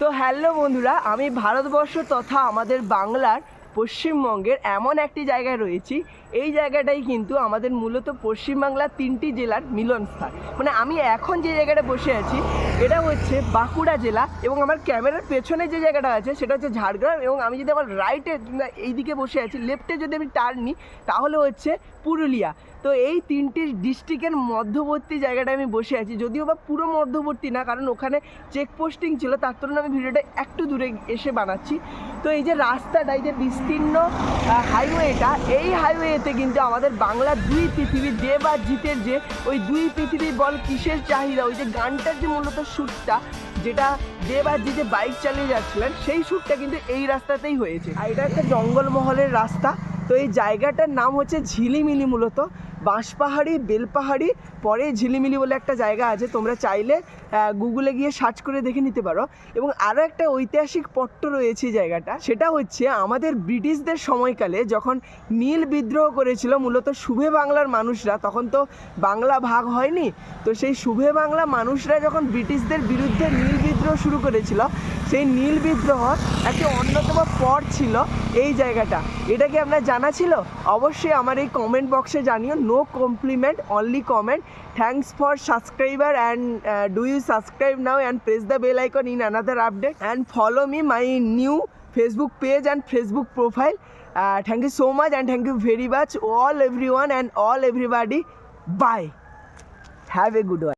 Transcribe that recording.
তো হ্যালো বন্ধুরা, আমি ভারতবর্ষ তথা আমাদের বাংলার পশ্চিমবঙ্গের এমন একটি জায়গায় রয়েছি। এই জায়গাটাই কিন্তু আমাদের মূলত পশ্চিমবাংলার 3টি জেলার মিলনস্থল। মানে আমি এখন যে জায়গাটা বসে আছি এটা হচ্ছে বাঁকুড়া জেলা, এবং আমার ক্যামেরার পেছনে যে জায়গাটা আছে সেটা হচ্ছে ঝাড়গ্রাম। এবং আমি যদি আমার রাইটে এই দিকে বসে আছি, লেফটে যদি আমি টার্ন নিই তাহলে হচ্ছে পুরুলিয়া। তো এই 3টি ডিস্ট্রিক্টের মধ্যবর্তী জায়গাটায় আমি বসে আছি, যদিও বা পুরো মধ্যবর্তী না, কারণ ওখানে চেকপোস্টিং ছিল, তার জন্য আমি ভিডিওটা একটু দূরে এসে বানাচ্ছি। তো এই যে রাস্তাটা, এই যে বিস্তীর্ণ হাইওয়েটা, এই হাইওয়েতে কিন্তু আমাদের বাংলার দুই পৃথিবী, দেব আর জিতের যে ওই দুই পৃথিবী বল কিসের চাহিদা, ওই যে গানটার যে মূলত শ্যুটটা, যেটা দেব আর জিতে বাইক চালিয়ে যাচ্ছিলেন, সেই শ্যুটটা কিন্তু এই রাস্তাতেই হয়েছে। আর এটা একটা জঙ্গলমহলের রাস্তা। তো এই জায়গাটার নাম হচ্ছে ঝিলিমিলি, মূলত বাঁশপাহাড়ি, বেলপাহাড়ি, পরে ঝিলিমিলি বলে একটা জায়গা আছে, তোমরা চাইলে গুগলে গিয়ে সার্চ করে দেখে নিতে পারো। এবং আরও একটা ঐতিহাসিক পট্ট রয়েছে এই জায়গাটা, সেটা হচ্ছে আমাদের ব্রিটিশদের সময়কালে যখন নীল বিদ্রোহ করেছিল মূলত শুভে বাংলার মানুষরা, তখন তো বাংলা ভাগ হয়নি, তো সেই শুভে বাংলা মানুষরা যখন ব্রিটিশদের বিরুদ্ধে নীল বিদ্রোহ শুরু করেছিল, সেই নীল বিদ্রোহ একটি অন্যতম পট ছিল এই জায়গাটা। এটা কি আপনার জানা ছিল? অবশ্যই আমার এই কমেন্ট বক্সে জানিও। No compliment, only comment. Thanks for subscriber and do you subscribe now and press the bell icon in another update and follow me my new Facebook page and Facebook profile. Thank you so much and thank you very much all everyone and all everybody. Bye. Have a good one.